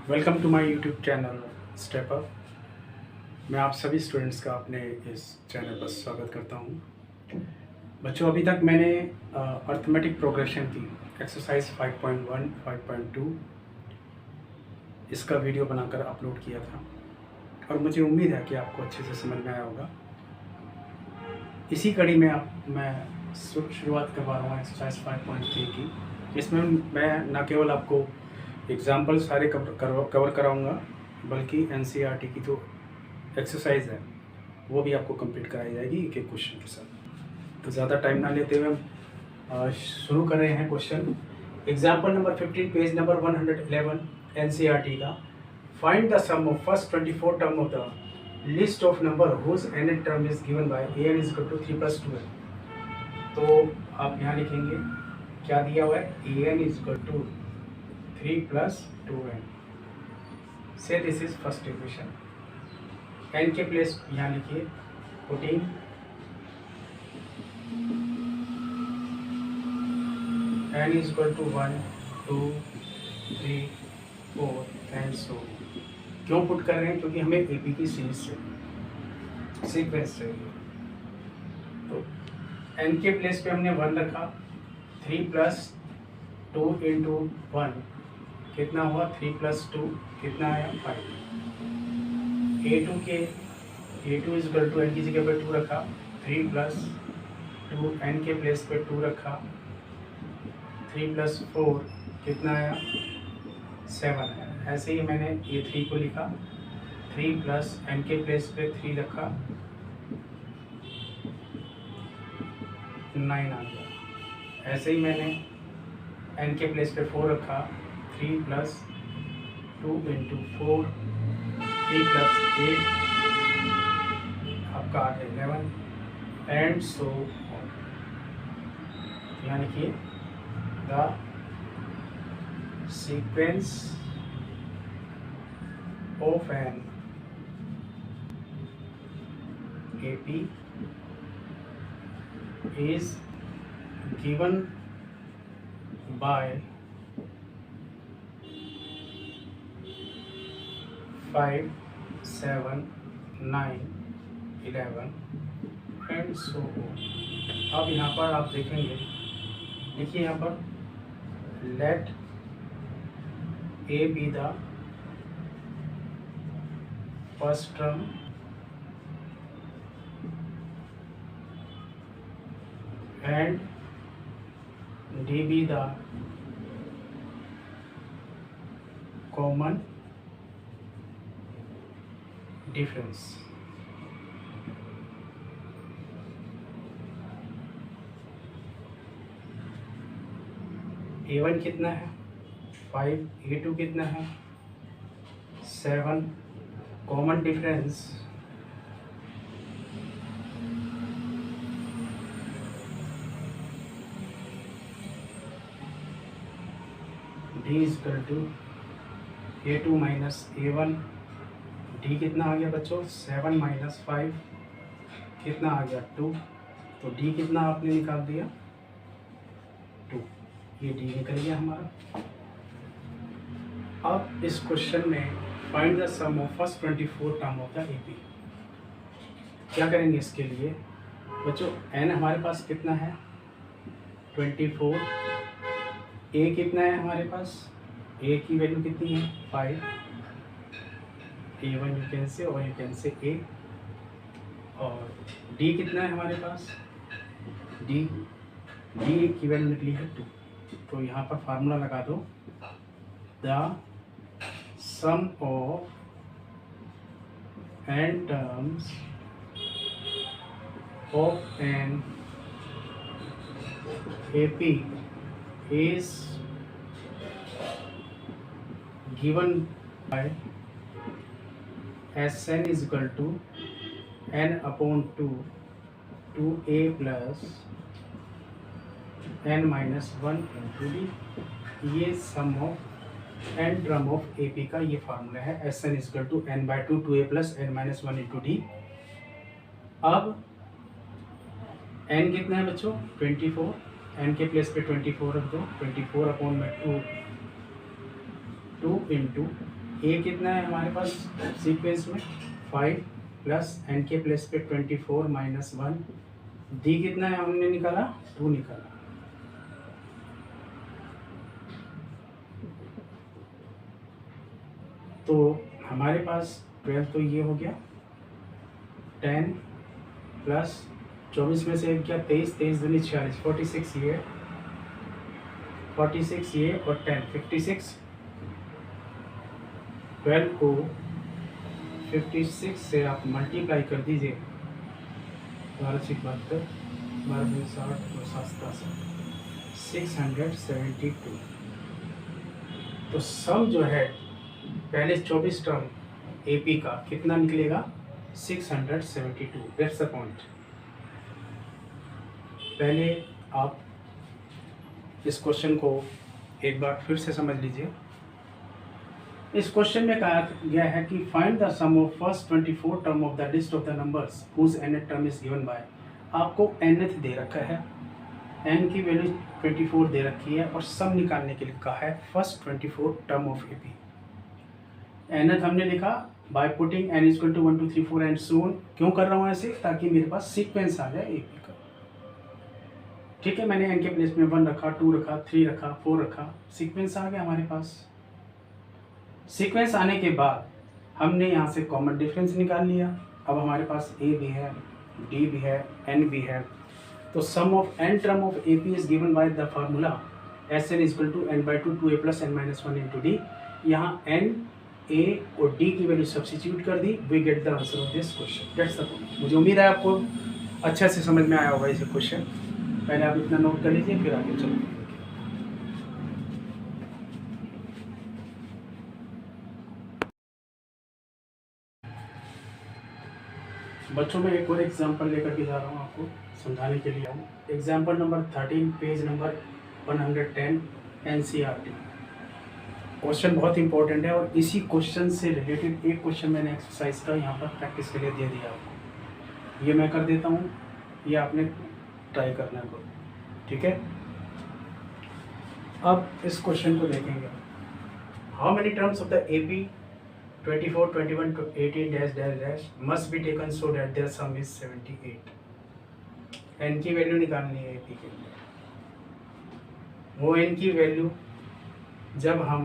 Welcome to my YouTube channel step up. मैं आप सभी स्टूडेंट्स का अपने इस चैनल पर स्वागत करता हूं। बच्चों, अभी तक मैंने अर्थमेटिक प्रोग्रेशन की एक्सरसाइज 5.1, 5.2 इसका वीडियो बनाकर अपलोड किया था और मुझे उम्मीद है कि आपको अच्छे से समझ में आया होगा। इसी कड़ी में मैं शुरुआत करवा रहा हूँ एक्सरसाइज 5.3 की। इसमें मैं न केवल आपको एग्जाम्पल सारे कवर कराऊंगा, बल्कि एनसीईआरटी की जो एक्सरसाइज है वो भी आपको कंप्लीट कराई जाएगी एक एक क्वेश्चन के साथ। तो ज़्यादा टाइम ना लेते हुए हम शुरू कर रहे हैं question. Example number 15, page number 111, NCERT का। Find the sum of first 24 term of the list of number whose nth term is given by an is equal to 3 + 2n। तो आप यहाँ लिखेंगे क्या दिया हुआ है, an is equal to 3 + 2n। Say this is first equation. n के place यहाँ लिखिए 14, n is equal to 1, 2, 3, 4 and so. क्यों पुट कर रहे हैं? क्योंकि हमें एपी की सीरीज से सीक्वेंस चाहिए। तो n के प्लेस पे हमने 1 रखा, 3 + 2 × 1 कितना हुआ, 3 + 2 कितना आया, 5। a2 is equal to n की जगह पे 2 रखा, 3 + 2 n के प्लेस पे 2 रखा, 3 + 4 कितना आया, 7 आया। ऐसे ही मैंने a3 को लिखा, 3 + n के प्लेस पे 3 रखा, 9 आ गया। ऐसे ही मैंने n के प्लेस पे 4 रखा, 3 + 2 × 4, 3 + 8 आपका आ गया 11 एंड सो ऑन। यहाँ लिखिए the sequence of an AP is given by 5, 7, 9, 11 and so on. अब यहाँ पर आप देखेंगे, देखिए यहाँ पर let A be the first term and D be the common difference। A1 कितना है, 5, A2 कितना है, 7, common difference D is equal to A2 - A1। D कितना आ गया बच्चों, 7 - 5 कितना आ गया, 2। तो D कितना आपने निकाल दिया, 2। ये D निकल गया हमारा। अब इस क्वेश्चन में find the sum of first 24 term of the AP। क्या करेंगे इसके लिए बच्चों, n हमारे पास कितना है, 24। A कितना है हमारे पास, A की वैल्यू कितनी है, 5। A1 यू कैन से, और यू कैन से A। और D कितना है हमारे पास, D की वैल्यू निकली है 2। तो यहाँ पर फार्मूला लगा दो, the sum of n terms of an AP is given by Sn is equal to n/2 2a plus n - 1 into d। ये sum of n term of AP का ये फार्मूला है, Sn is equal to n/2 2a plus n - 1 into d। अब n कितना है बच्चों, 24। n के place पे 24 रख दो, 24/2 2 × ए कितना है हमारे पास सीक्वेंस में 5 प्लस एन के प्लेस पे 24 माइनस 1। डी कितना है हमने निकाला 2 निकाला। तो हमारे पास 12 तो ये हो गया 10 प्लस 24 में से एक क्या 23, 23 दूनी 46, 46 ये 46 ये और 10 56। 12 को 56 से आप मल्टीप्लाई कर दीजिए 12×72 12×60 672। तो सम जो है पहले 24 टर्म एपी का कितना निकलेगा 672। That's the point. पहले आप इस क्वेश्चन को एक बार फिर से समझ लीजिए। इस क्वेश्चन में कहा गया है कि find the sum of first 24 term of the list of the numbers whose nth term is given by. आपको nth दे रखा है, n की वैल्यू 24 दे रखी है और सम निकालने के लिए कहा है first 24 term of AP. nth हमने लिखा by putting n equal to 1 2 3 4 and so on. क्यों कर रहा हूँ ऐसे? ताकि मेरे पास सीक्वेंस आ जाए एपी का। ठीक है, मैंने n के प्लेस में 1 रखा, 2 रखा, 3 रखा, 4 रखा, सीक्वेंस आ गया हमारे पास। सीक्वेंस आने के बाद हमने यहाँ से कॉमन डिफरेंस निकाल लिया। अब हमारे पास a भी है, d भी है, n भी है। तो sum of n term of AP is given by the formula Sn equal to n/2 2a plus n minus 1 into D. यहाँ n, a और d की वैल्यू सब्सिट्यूट कर दी, we get the answer of this question. That's the point. मुझे उम्मीद है आपको अच्छे से समझ में आया होगा इसे क्वेश्चन। पहले आप इतना नोट कर लीजिए, फिर आगे चलो। बच्चों में एक और एग्जांपल लेकर के जा रहा हूँ आपको समझाने के लिए। Example number 13 page number 110 NCERT। Question बहुत इंपॉर्टेंट है और इसी क्वेश्चन से रिलेटेड एक क्वेश्चन मैंने एक्सरसाइज का यहाँ पर प्रैक्टिस के लिए दे दिया आपको। ये मैं कर देता हूँ, ये आपने ट्राई करना है, ठीक है। अब इस क्वेश्चन को देखेंगे। How many terms of the AP 24, 21 to 18 dash dash dash must be taken so that their sum is 78। n की वैल्यू निकालनी है AP के लिए। वो n की वैल्यू जब हम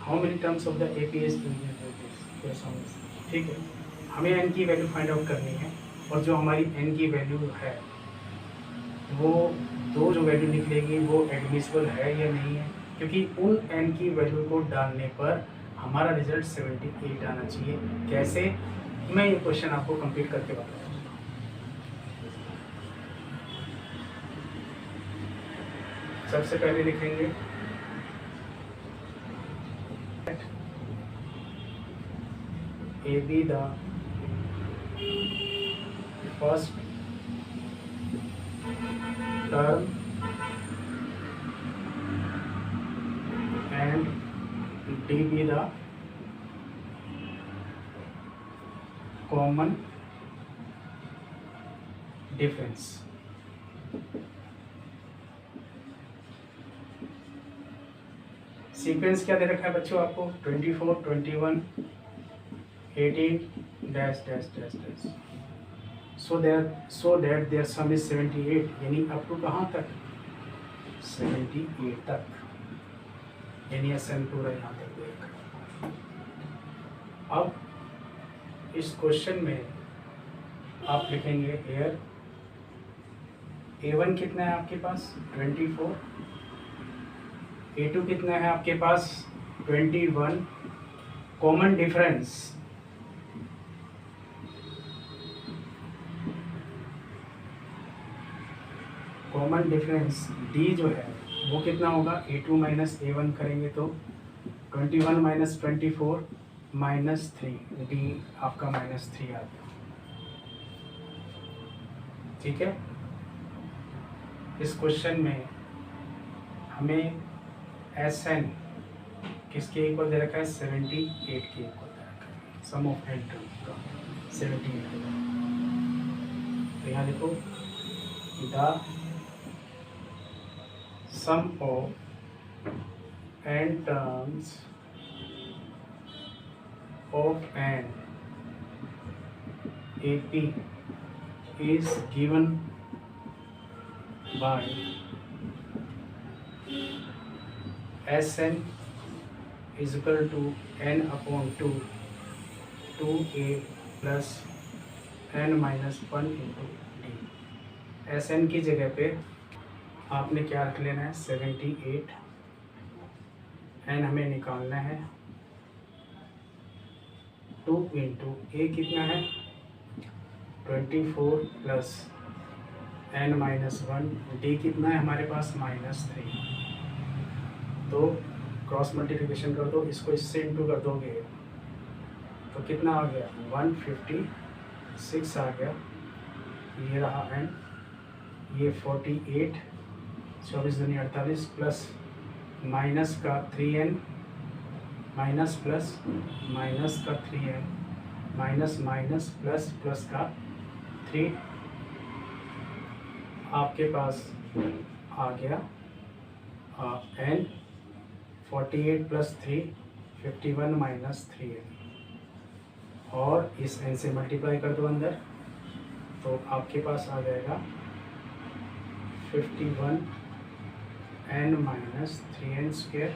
how many terms of the AP is ठीक है, हमें n की वैल्यू फाइंड आउट करनी है और जो हमारी n की वैल्यू है वो दो जो वैल्यू निकलेगी वो एडमिसिबल है या नहीं है, क्योंकि उन n की वैल्यू को डालने पर हमारा रिजल्ट 78 आना चाहिए। कैसे? मैं ये क्वेश्चन आपको कंप्लीट करके बताऊंगा। सबसे पहले लिखेंगे AB the first term and D be the common difference। Sequence क्या दे रखा है बच्चों आपको 24, 21, 18 dash dash dash dash so that their sum is 78, यानी अप टू कहाँ तक 78 तक, यानी SN पूरा यहाँ तक देगा। अब इस क्वेश्चन में आप लिखेंगे here A1 कितना है आपके पास 24, A2 कितना है आपके पास 21, common difference common difference D जो है वो कितना होगा A2 माइनस A1 करेंगे तो 21 माइनस 24 माइनस 3, D आपका माइनस 3 आ गया। ठीक है, इस क्वेश्चन में हमें SN किसके इक्वल दे रखा है 78 के इक्वल दे रखा है, सम ऑफ n टर्म्स का 78। तो यहाँ देखो the sum of n terms of an AP is given by Sn is equal to n upon 2 2a plus n minus 1 into D. Sn की जगह पे आपने क्या रख लेना है 78, n हमें निकालना है 2 इंटू ए कितना है 24 प्लस n माइनस 1, डी कितना है हमारे पास -3। तो क्रॉस मल्टीप्लिकेशन कर दो, इसको इससे इंटू कर दोगे तो कितना आ गया 156 आ गया। ये रहा n, ये 48, 24 दूनी 48 प्लस माइनस का 3n माइनस प्लस माइनस का 3n minus minus plus plus का 3 आपके पास आ गया n 48 प्लस 3 51 माइनस 3n, और इस n से मल्टीप्लाई कर दो अंदर तो आपके पास आ जाएगा 51 n माइनस 3n स्क्वायर।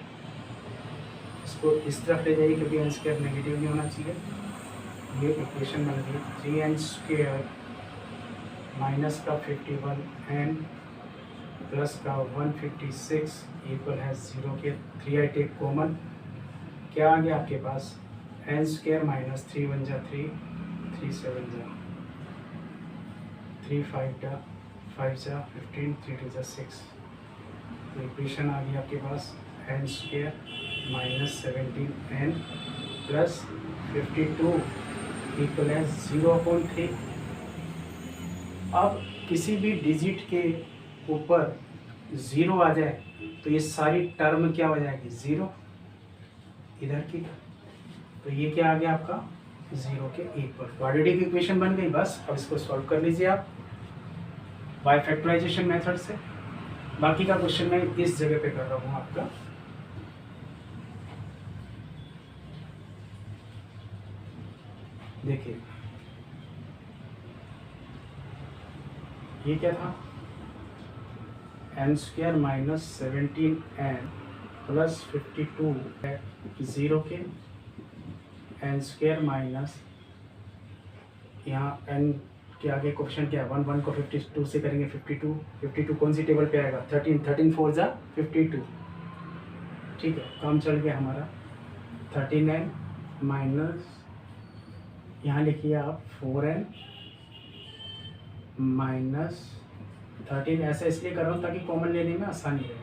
इसको इस तरफ ले जाइए क्योंकि n स्क्वायर नेगेटिव नहीं होना चाहिए। ये इक्वेशन बन गई 3n स्क्वायर माइनस का 51n प्लस का 156 इक्वल है 0 के 3 आई टेक कॉमन, क्या आ गया आपके पास n स्क्वायर माइनस 3 1 जा 3 3 7 जा 3 5 जा 5 जा 15 3 2 जा 6। तो इक्वेशन आ गई आपके पास n square minus 17n plus 52 equal है 0/3। अब किसी भी डिजिट के ऊपर 0 आ जाए तो ये सारी टर्म क्या हो जाएगी 0 इधर की, तो ये क्या आ गया आपका 0 के इक्वल। क्वाड्रेटिक इक्वेशन बन गई। बस अब इसको सॉल्व कर लीजिए आप बाय फैक्टराइजेशन मेथड से। बाकी का क्वेश्चन मैं इस जगह पे कर रहा हूँ आपका। देखिए ये क्या था n square minus 17n plus 52 है 0 के, n स्क्वायर माइनस यहाँ n के आगे क्वेश्चन क्या है 1 1 को 52 से करेंगे 52 कौन सी टेबल पे आएगा 13 4 जा 52। ठीक है, काम चल गया हमारा 39 माइनस यहाँ लिखिए आप 4n माइनस 13, ऐसा इसलिए कर रहा हूँ ताकि कॉमन लेने में आसानी रहे,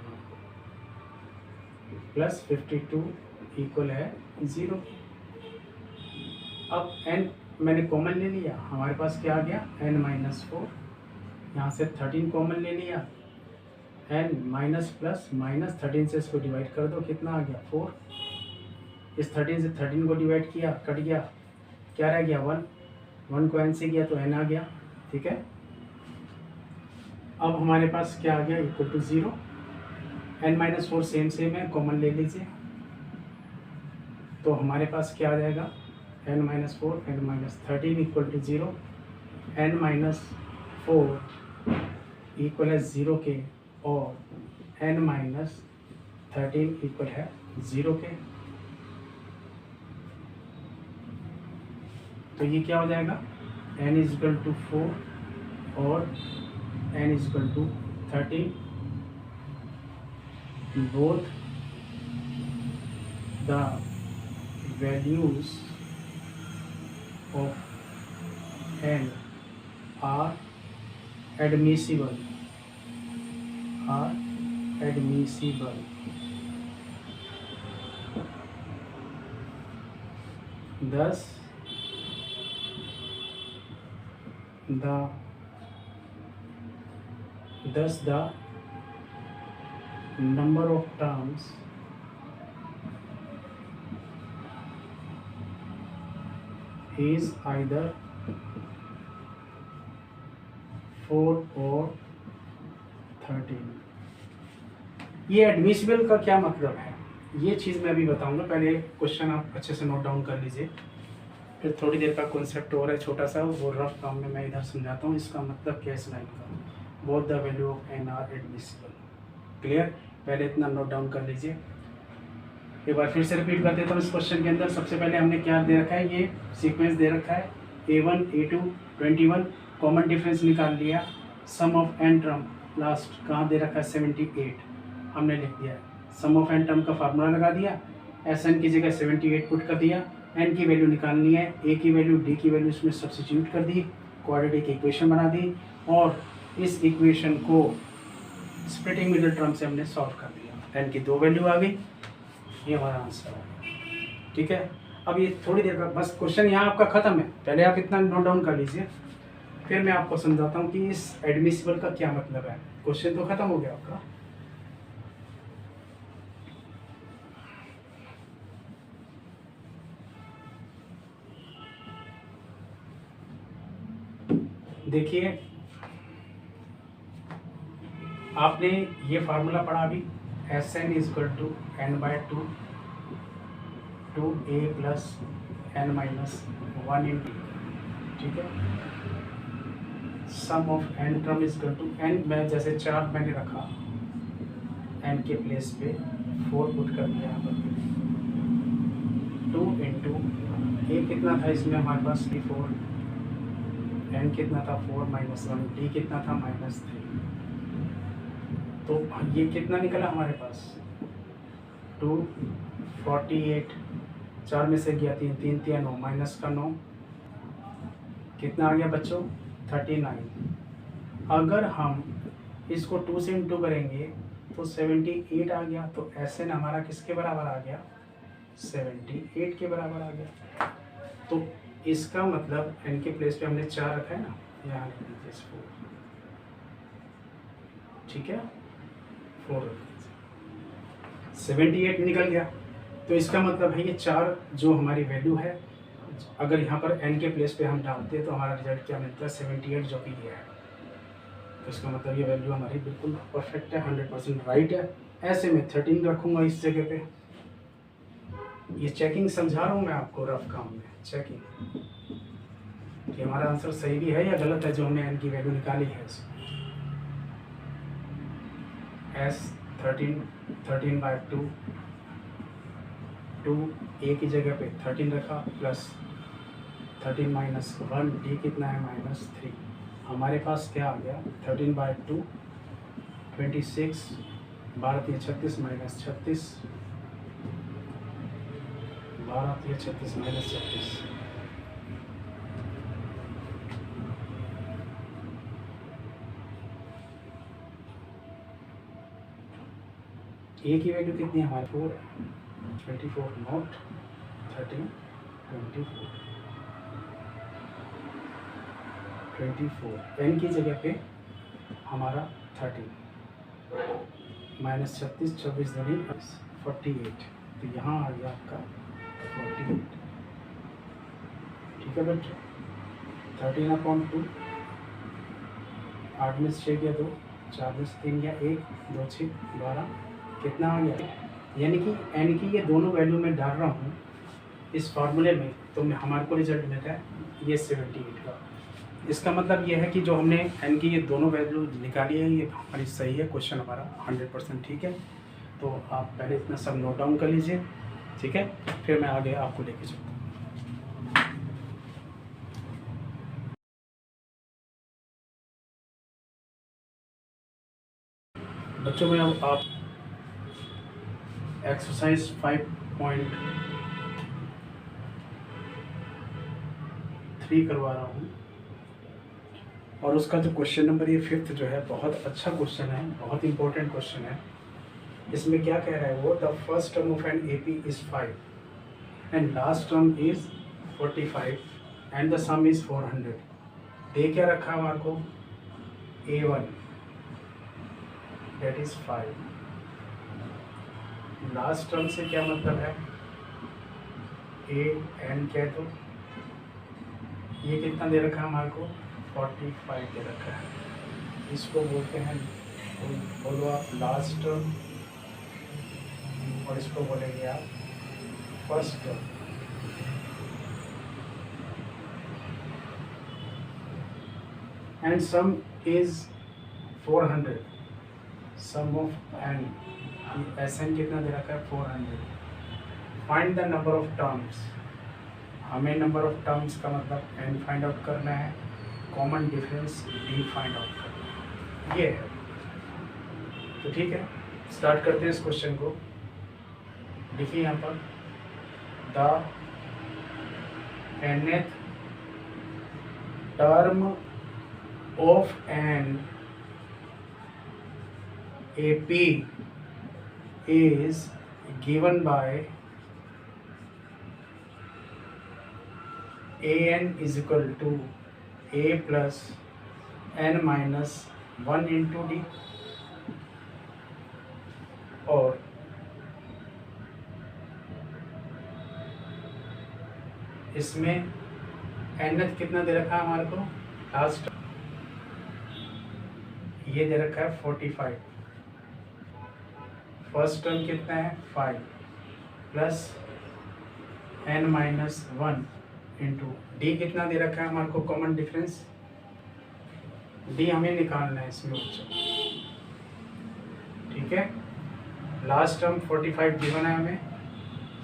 प्लस 52 इक्वल है 0। अब n मैंने कॉमन ले लिया, हमारे पास क्या आ गया n माइनस 4, यहाँ से 13 कॉमन ले लिया, n माइनस प्लस माइनस 13 से इसको डिवाइड कर दो, कितना आ गया 4। इस 13 से 13 को डिवाइड किया, कट गया, क्या रह गया 1 को n से गया तो n आ गया। ठीक है, अब हमारे पास क्या आ गया equal to 0, n minus 4 same है, कॉमन ले लीजिए तो हमारे पास क्या आ जाएगा n minus 4 n minus 13 equal to 0, n minus 4 equal है 0 के और n माइनस 13 इक्वल है 0 के। तो ये क्या हो जाएगा n इज इक्वल टू 4 और n is equal to 13, both the values of n are admissible thus the number of terms is either 4 or 13। ये एडमिसिबल का क्या मतलब है, ये चीज़ मैं अभी बताऊंगा। पहले क्वेश्चन आप अच्छे से नोट डाउन कर लीजिए, फिर थोड़ी देर का कॉन्सेप्ट और है छोटा सा, वो रफ काम में मैं इधर समझाता हूँ इसका मतलब क्या है इस लाइन का। Both the value of n are admissible. Clear? पहले इतना नोट डाउन कर लीजिए। एक बार फिर से रिपीट कर देता हूँ। इस क्वेश्चन के अंदर सबसे पहले हमने क्या दे रखा है, ये सीक्वेंस दे रखा है A1 A2 21, कॉमन डिफरेंस निकाल लिया। सम ऑफ एन टर्म लास्ट कहाँ दे रखा है 78, हमने लिख दिया। सम ऑफ एन टर्म का फार्मूला लगा दिया, एस एन की जगह 78 पुट कर दिया। एन की वैल्यू निकालनी है, ए की वैल्यू डी की वैल्यू इसमें सब्सिट्यूट कर दी, क्वाड्रेटिक इक्वेशन बना दी, और इस इक्वेशन को स्प्लिटिंग मिडिल टर्म से हमने सॉल्व कर दिया। एन की 2 वैल्यू आ गई, ये हमारा आंसर है। ठीक है, अब ये थोड़ी देर का बस क्वेश्चन यहाँ आपका ख़त्म है। पहले आप इतना नोट डाउन कर लीजिए, फिर मैं आपको समझाता हूँ कि इस एडमिसिबल का क्या मतलब है। क्वेश्चन तो ख़त्म हो गया आपका। देखिए, आपने ये फार्मूला पढ़ा अभी, S N is equal to N by two two A plus N minus 1 into. ठीक है, sum of N term is equal to N, मैं जैसे 4 मैंने रखा, एन के प्लेस पे 4 पुट कर दिया यहाँ पर, 2 इंटू ए कितना था इसमें हमारे पास 4, एन कितना था 4 माइनस 1, डी कितना था -3। तो ये कितना निकला हमारे पास 248, 4 में से गया 3, 3 3 9, माइनस का 9, कितना आ गया बच्चों 39। अगर हम इसको 2 से इंटू करेंगे तो 78 आ गया। तो एस एन हमारा किसके बराबर आ गया 78 के बराबर आ गया। तो इसका मतलब एन के प्लेस पे हमने 4 रखा है ना, यहाँ लिख दीजिए 4। ठीक है, 4 रख दीजिए, 78 निकल गया। तो इसका मतलब है ये 4 जो हमारी वैल्यू है, अगर यहाँ पर एन के प्लेस पे हम डालते हैं तो हमारा रिजल्ट क्या मिलता है 78, जो कि ये है। तो इसका मतलब ये वैल्यू हमारी बिल्कुल परफेक्ट है, 100% राइट है। ऐसे में 13 रखूँगा इस जगह पे। ये चेकिंग समझा रहा हूँ मैं आपको रफ काम में, चेकिंग कि हमारा आंसर सही भी है या गलत है जो हमने एन की वैल्यू निकाली है। एस 13 बाय 2 ए की जगह पे 13 रखा, प्लस 13 माइनस 1, डी कितना है -3। हमारे पास क्या आ गया 13 बाय 2 26, 12 36 माइनस 36, 12 36 माइनस 36। ए की वैल्यू कितनी है हमारे 4 है, 24 नॉट 13, 24 एन की जगह पे हमारा 13 माइनस 36, 26 दूनी 48। तो यहाँ आ गया आपका 48। ठीक है बच्चों, 13/2, 8 में से 6 गया 2, 4 में से 3 गया 1, 2 6 12, कितना आ गया। यानी कि एन की ये दोनों वैल्यू में डाल रहा हूँ इस फार्मूले में, तो हमारे को रिजल्ट मिलता है ये 78 का। इसका मतलब ये है कि जो हमने एन की ये दोनों वैल्यू निकाली है ये हमारी सही है। क्वेश्चन हमारा 100% ठीक है। तो आप पहले इतना सब नोट डाउन कर लीजिए, ठीक है, फिर मैं आगे आपको लेके चलता हूँ। बच्चों में अब आप एक्सरसाइज 5.3 करवा रहा हूँ, और उसका जो क्वेश्चन नंबर ये 5th जो है बहुत अच्छा क्वेश्चन है, बहुत इंपॉर्टेंट क्वेश्चन है। इसमें क्या कह रहा है वो, the first term of an A P is 5 and last term is 45 and the sum is 400। दे क्या रखा हमारे को A1 that is 5। Last term से क्या मतलब है ए एन कह दो, ये कितना दे रखा है हमारे को 45 दे रखा है। इसको बोलते हैं, बोलो आप लास्ट टर्म और इसको बोलेंगे आप first term. And sum is 400, sum of n, S n कितना दे रखा है 400। Find the number of terms, हमें नंबर ऑफ टर्म्स का मतलब एन फाइंड आउट करना है, common difference D find out करना है, ये है। तो ठीक है, स्टार्ट करते हैं इस क्वेश्चन को। देखिए यहाँ पर the nth term of an AP is given by an is equal to a plus n minus 1 into d, और इसमें nth कितना दे रखा है हमारे को, लास्ट ये दे रखा है 45, फर्स्ट टर्म कितना है 5 plus n minus 1 into D कितना दे रखा है हमारे को, कॉमन डिफरेंस डी हमें निकालना है इसमें बच्चों, ठीक है। लास्ट टर्म 45 गिवन है हमें,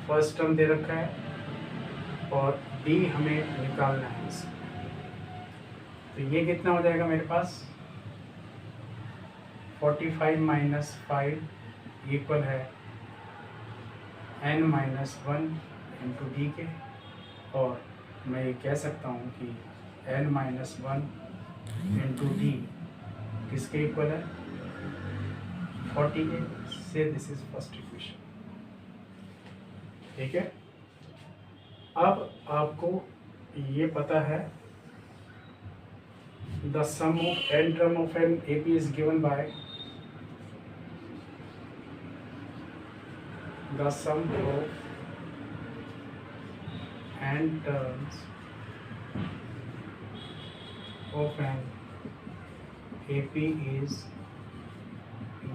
फर्स्ट टर्म दे रखा है और डी हमें निकालना है इसमें। तो ये कितना हो जाएगा मेरे पास 45 माइनस 5 इक्वल है n माइनस 1 इंटू डी के, और मैं ये कह सकता हूँ कि n माइनस 1 इंटू डी किसके इक्वल है 40 के, से दिस इज फर्स्ट इक्वेशन, ठीक है। अब आपको ये पता है the sum of n term of an AP is given by the sum of n terms of an AP is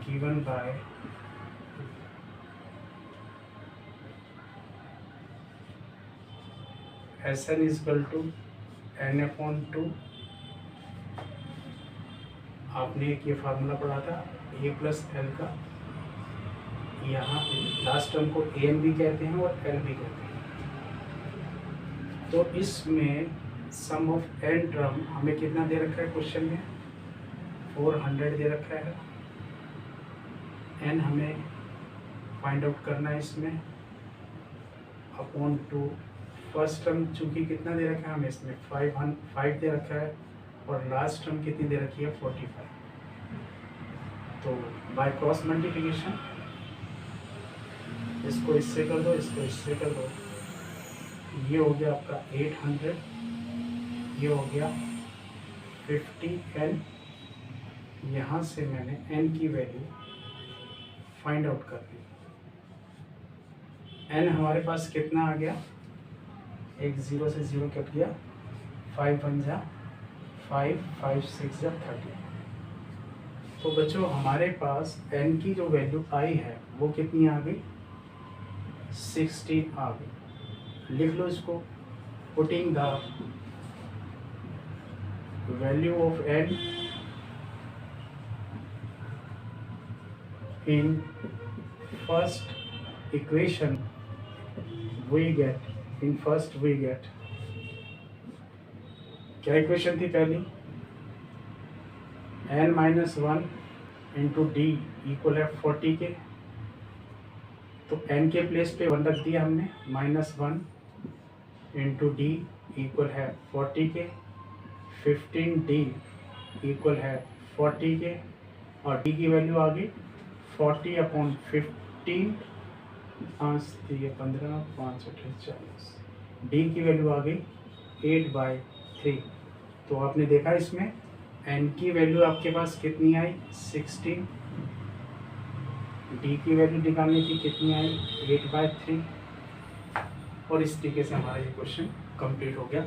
given by Sn is equal to n upon 2। आपने एक ये फार्मूला पढ़ा था a प्लस एल का, यहाँ last term को N भी कहते हैं और एल भी कहते हैं। तो इसमें सम ऑफ एन टर्म हमें कितना दे रखा है क्वेश्चन में 400 दे रखा है, एन हमें फाइंड आउट करना है इसमें अपॉन 2। फर्स्ट टर्म चूंकि कितना दे रखा है हमें इसमें 5 दे रखा है, और लास्ट टर्म कितनी दे रखी है 45। तो बाय क्रॉस मल्टीप्लिकेशन इसको इससे कर दो, इसको इससे कर दो, ये हो गया आपका 800, ये हो गया 50n। यहाँ से मैंने n की वैल्यू फाइंड आउट कर दी। n हमारे पास कितना आ गया, एक 0 से 0 कट गया, 5 1 जा 5, 5 6 जा 30। तो बच्चों हमारे पास n की जो वैल्यू आई है वो कितनी आ गई 16 आ गई। लिख लो इसको, putting the value of n in first equation we get, in first we get, क्या इक्वेशन थी पहली, n minus 1 into D equal है 40 के। तो n के प्लेस पे 1 रख दिया हमने, -1 इंटू डी इक्वल है 40 के, 15d इक्वल है 40 के, और d की वैल्यू आ गई 40 अपॉन 15, 15 5 40, डी की वैल्यू आ गई 8/3। तो आपने देखा इसमें n की वैल्यू आपके पास कितनी आई 16, डी की वैल्यू निकालने की कितनी आई 8/3, और इस तरीके से हमारा ये क्वेश्चन कंप्लीट हो गया।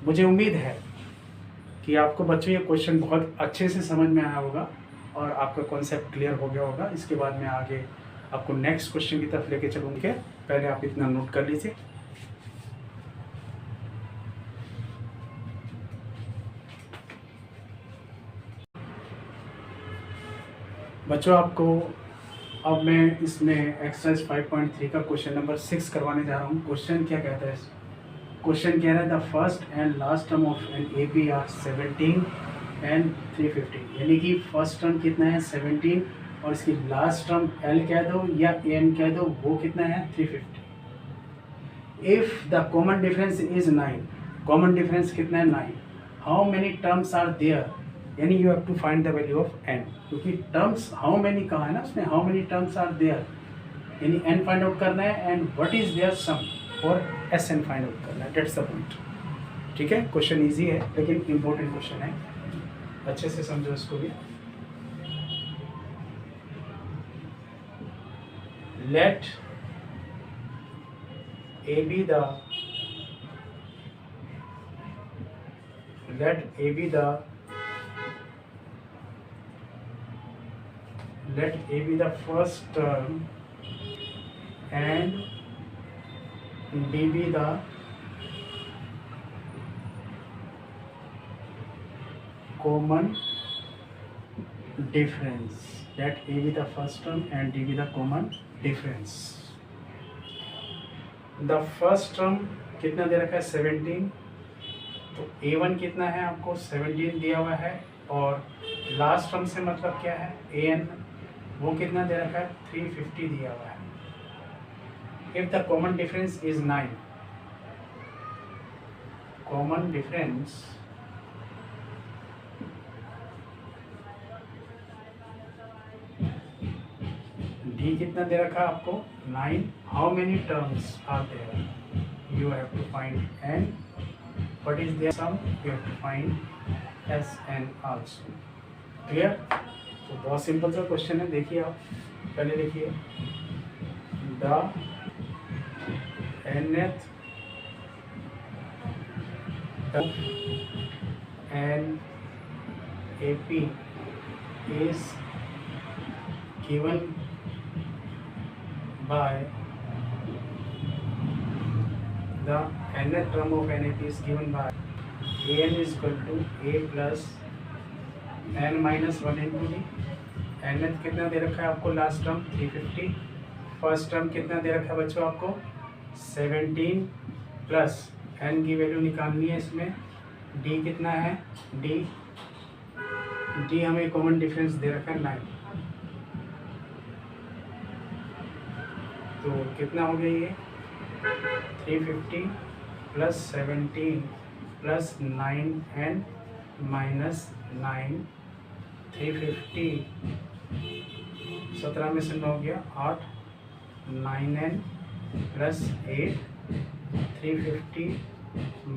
मुझे उम्मीद है कि आपको बच्चों ये क्वेश्चन बहुत अच्छे से समझ में आया होगा और आपका कॉन्सेप्ट क्लियर हो गया होगा। इसके बाद मैं आगे आपको नेक्स्ट क्वेश्चन की तरफ लेके चलूँगी। पहले आप इतना नोट कर लीजिए। बच्चों, आपको अब मैं इसमें एक्सरसाइज 5.3 का क्वेश्चन नंबर 6 करवाने जा रहा हूँ। क्वेश्चन क्या कहता है? क्वेश्चन कह रहा है the first and last term of an A P are 17 and 350, यानी कि फर्स्ट टर्म कितना है 17 और इसकी लास्ट टर्म एल कह दो या एन कह दो, वो कितना है 350। If the common difference is 9, common difference कितना है 9, how many terms are there, यानी you have to find the value of N, क्योंकि टर्म्स हाउ मेनी कहा है ना उसमें, how many terms are there यानी एन फाइंड आउट करना है and what is there sum और एस एन फाइंड आउट करना है, दैट्स द पॉइंट। ठीक है, क्वेश्चन इजी है लेकिन इंपॉर्टेंट क्वेश्चन है, अच्छे से समझो इसको भी। Let A be the first term and D be the common difference. Let A be the first term and D be the common difference. The first term कितना दे रखा है 17, तो A1 कितना है आपको 17 दिया हुआ है, और लास्ट टर्म से मतलब क्या है AN, वो कितना दे रखा है 350 दिया हुआ है। If the common difference is 9, common difference D कितना दे रखा है आपको 9, how many terms are there, you have to find N, what is their sum, you have to find SN also। Clear? तो बहुत सिंपल सा क्वेश्चन है, देखिए आप पहले देखिए, the nth an AP is given by the nth term of NAP is given by AN is equal to A plus n minus 1 into D। nth कितना दे रखा है आपको लास्ट टर्म 350, फर्स्ट टर्म कितना दे रखा है बच्चों आपको 17 प्लस n की वैल्यू निकालनी है इसमें, d कितना है d हमें कॉमन डिफरेंस दे रखा है 9, तो कितना हो गया ये 350 प्लस 17 प्लस 9n माइनस 9, 350 17 में से 9 गया 8, 9n प्लस 8, 350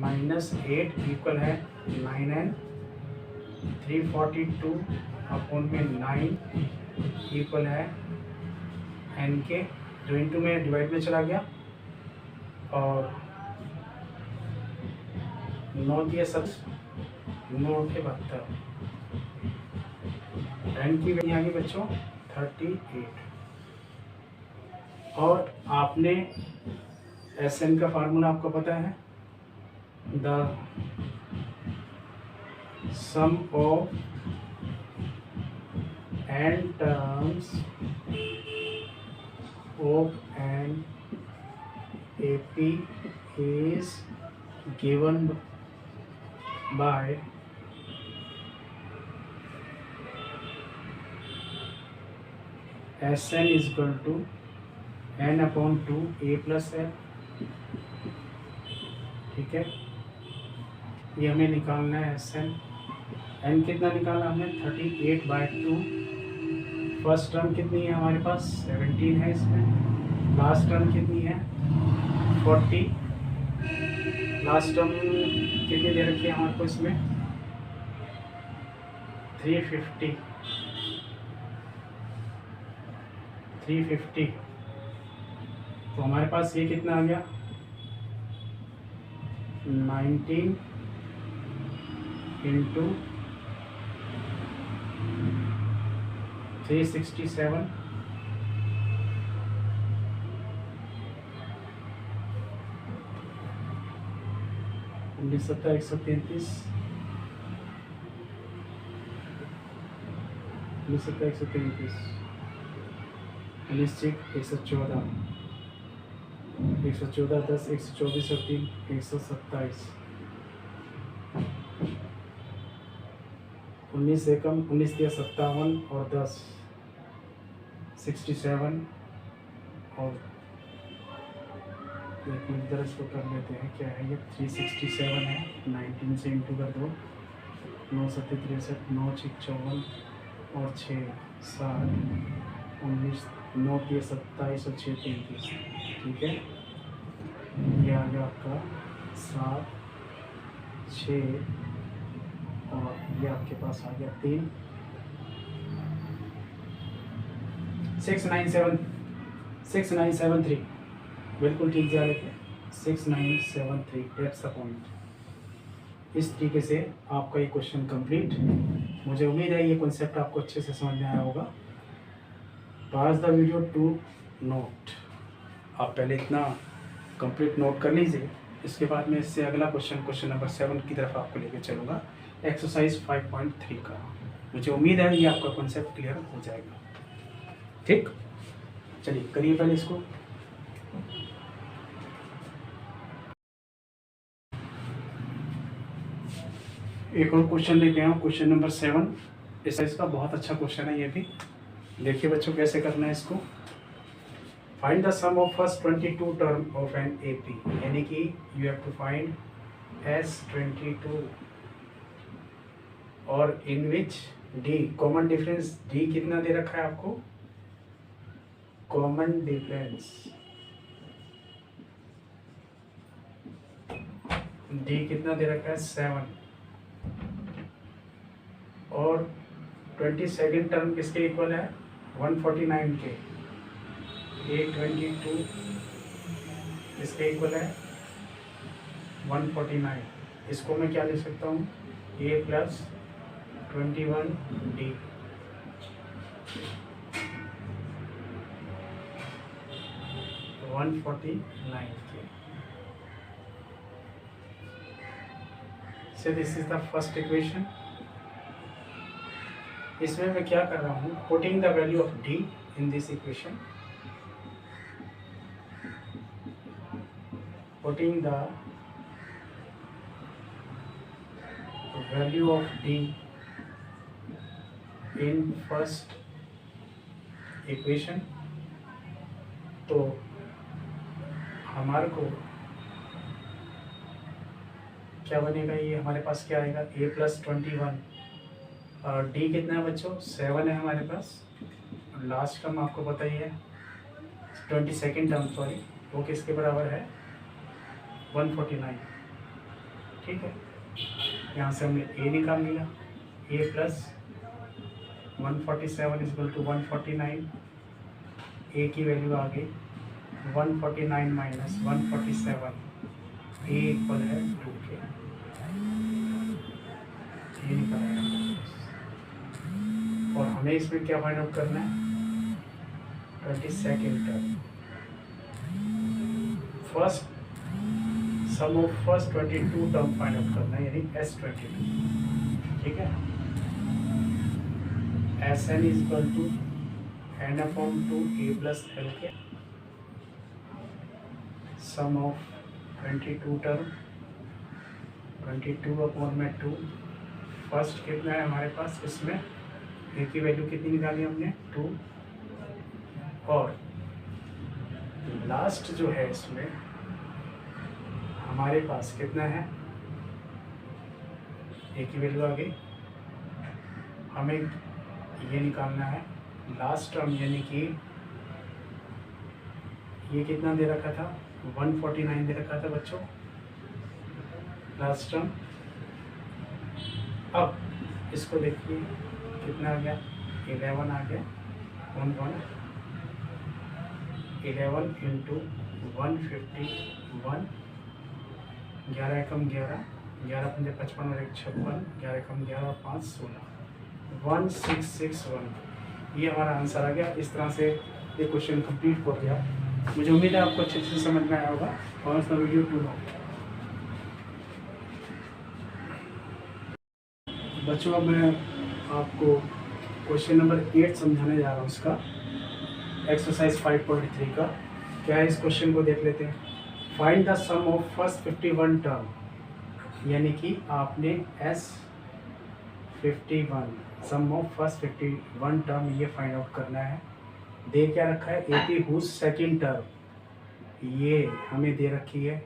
माइनस 8 इक्वल है 9n, 342 अपॉन में 9 इक्वल है n के, जो इंटू में डिवाइड में चला गया, और 9 दिए सब 9 के 72, n की वैल्यू आ गई बच्चों 38। और आपने SN का फार्मूला आपको पता है, the sum of n terms of an AP is given by Sn is equal to n upon 2 A plus L। ठीक है, ये हमें निकालना है Sn। n कितना निकाला हमने 38/2, फर्स्ट टर्म कितनी है हमारे पास 17 है इसमें, लास्ट टर्म कितनी है 40, लास्ट टर्म कितनी दे रखी है हमारे को इसमें 350, तो हमारे पास ये कितना आ गया 19 इंटू 367 19 सत्ता 133, 19 सत्ता 133, 19 चेक 114, 114 10 124 और 3 127, 19 एकम 19 दिया 57 और 10 67 और एक मिनट इधर इसको कर लेते हैं। क्या है ये 367 है, 19 से इंटू कर दो, 9 सत्ते 63, 9 6 54 और 6 7 19, 9 3 27 और 6 33। ठीक है, ये आ गया आपका 7 6 और ये आपके पास आ गया 3 6973, बिल्कुल ठीक जा रहे थे 6973। That's the point. इस तरीके से आपका ये क्वेश्चन कंप्लीट। मुझे उम्मीद है ये कॉन्सेप्ट आपको अच्छे से समझ में आया होगा। पास द वीडियो टू नोट। आप पहले इतना कंप्लीट नोट कर लीजिए, इसके बाद में इससे अगला क्वेश्चन नंबर 7 की तरफ आपको लेके चलूँगा, एक्सरसाइज 5.3 का। मुझे उम्मीद है ये आपका कॉन्सेप्ट क्लियर हो जाएगा। ठीक, चलिए करिए पहले इसको। एक और क्वेश्चन लेके आया हूँ, क्वेश्चन नंबर 7। इसका बहुत अच्छा क्वेश्चन है ये भी। देखिए बच्चों कैसे करना है इसको। Find the sum of first 22 term of an AP, यानी कि you have to find S22 और in which d common difference. D कितना दे रखा है आपको, कॉमन डिफरेंस डी कितना दे रखा है 7 और 22nd टर्म किसके इक्वल है 149 के। A22 इसके इक्वल है 149। इसको मैं क्या लिख सकता हूँ A + 21D। तो 149 के। So this is the first equation। इसमें मैं क्या कर रहा हूँ, putting the value of D in this equation, putting the value of D in first equation। तो हमारे को क्या बनेगा, ये हमारे पास क्या आएगा A + 21 और D कितना है बच्चों 7 है हमारे पास। लास्ट टर्म आपको पता ही है 22nd टर्म सॉरी, वो किसके बराबर है 149। ठीक है, यहाँ से हमने A निकाल लिया, A + 147 = 149। A की वैल्यू आ गई 149 - 147, A इक्वल है 2 के। ये निकाला और हमें इसमें क्या फाइंड आउट करना है 22nd term. First sum of first 22 term find out करना है, यानी S22। ठीक है, Sn = n/2 A + L के सम ऑफ 22 टर्म 22/2। फर्स्ट कितना है हमारे पास, इसमें A की वैल्यू कितनी निकाली हमने 2 और लास्ट जो है इसमें हमारे पास कितना है, A की वैल्यू आ गई। हमें ये निकालना है लास्ट टर्म, यानी कि ये कितना दे रखा था 149 दे रखा था बच्चों लास्ट टर्म। अब इसको देखिए कितना आ गया 11 आ गया 11 × 151, 11 एकम 11, 11 × 5 55 और 1 56, 11 एकम 11 और 5 16, 1661। ये हमारा आंसर आ गया। इस तरह से ये क्वेश्चन कंप्लीट हो गया। मुझे उम्मीद है आपको अच्छे से समझ में आया होगा। और वीडियो 2 बच्चों अब मैं आपको क्वेश्चन नंबर 8 समझाने जा रहा हूँ इसका, एक्सरसाइज 5.3 का। क्या है इस क्वेश्चन को देख लेते हैं। Find the sum of first 51 term, यानी कि आपने S51 sum of first 51 term ये फाइंड आउट करना है। दे क्या रखा है, 80 हुज सेकेंड टर्म ये हमें दे रखी है,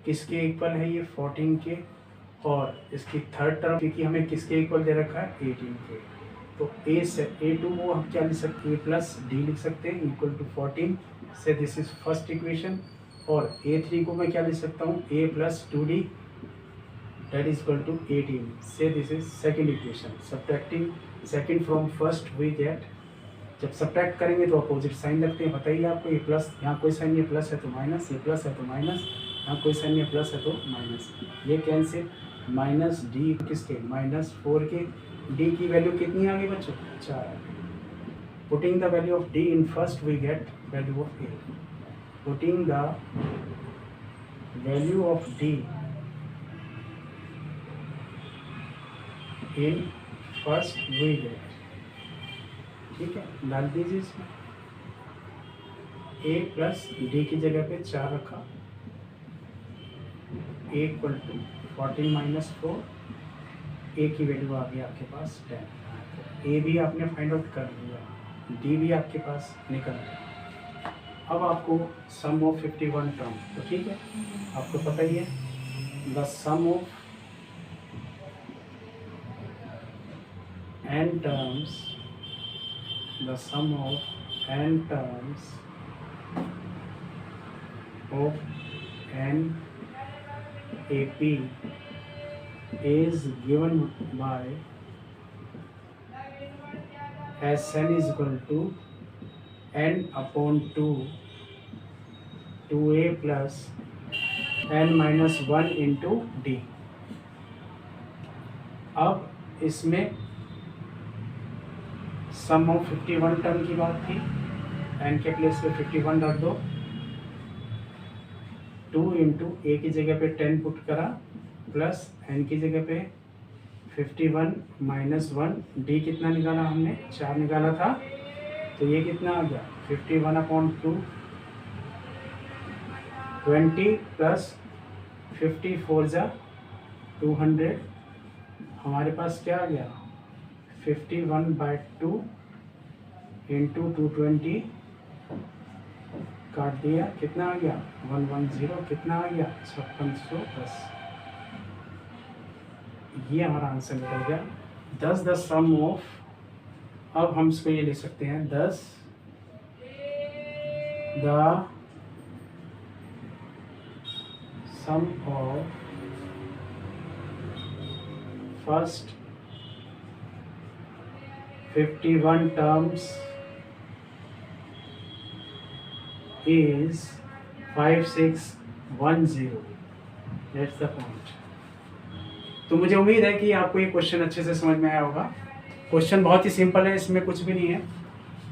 किसके इक्वल है ये 14 के, और इसकी थर्ड टर्म क्योंकि हमें किसके इक्वल दे रखा है 18 के। तो ए से A2 को हम क्या लिख सकते हैं, A प्लस डी लिख सकते हैं इक्वल टू 14 से, दिस इज फर्स्ट इक्वेशन। और A3 को मैं क्या लिख सकता हूँ, A plus 2D that is equal to 18 से, this is second equation. Subtracting second from first we get, जब सब्ट्रैक्ट करेंगे तो अपोजिट साइन लगते हैं। बताइए आपको, ये प्लस यहाँ कोई साइन, ये प्लस है तो माइनस, ये प्लस है तो माइनस, यहाँ कोई साइन, ये प्लस है तो माइनस, ये कैंसिल। माइनस डी किसके, -4 के। डी की वैल्यू कितनी आ गई बच्चों, 4। Putting the value of d in first we get value of a. Putting the value of d in first we get, ठीक है, डाल दीजिए इसमें। ए प्लस डी की जगह पे 4 रखा, ए इक्वल टू 14 माइनस 4, ए की वैल्यू आ गई आपके पास 10। ए भी आपने फाइंड आउट कर लिया, डी भी आपके पास निकल गया। अब आपको सम ऑफ 51 टर्म, तो ठीक है आपको पता ही है, the sum of n terms, the sum of n terms of n AP is given by Sn is equal to n upon 2a plus n minus 1 into d। अब इसमें सम ऑफ 51 टर्म की बात थी, n के place पे 51 रख दो, 2 into ए की जगह पे 10 पुट करा, प्लस n की जगह पे 51 माइनस 1, डी कितना निकाला हमने, 4 निकाला था, तो ये कितना आ गया 51 अपॉन 2, 20 प्लस 54 जा 200, हमारे पास क्या आ गया 51/2 इंटू 220, काट दिया, कितना आ गया 110, कितना आ गया 5610। ये हमारा आंसर निकल गया। 10 द सम ऑफ, अब हम इसको ये लिख सकते हैं 10 the sum of first 51 terms is 5610, that's the point। तो मुझे उम्मीद है कि आपको ये क्वेश्चन अच्छे से समझ में आया होगा। क्वेश्चन बहुत ही सिंपल है, इसमें कुछ भी नहीं है।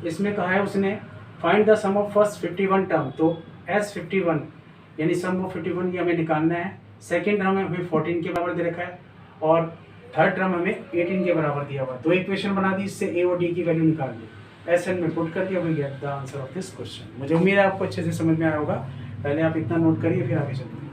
इसमें कहा है उसने find the sum of first 51 term, तो S51 यानी सम ऑफ 51 ये हमें निकालना है। सेकेंड टर्म हमें 14 के बराबर दे रखा है और थर्ड टर्म हमें 18 के बराबर दिया हुआ। दो इक्वेशन बना दी, इससे ए और डी की वैल्यू निकाल दी, Sn में पुट कर दिया, we get the answer of this question. मुझे उम्मीद है आपको अच्छे से समझ में आया होगा। पहले आप इतना नोट करिए, फिर आगे चलते हैं।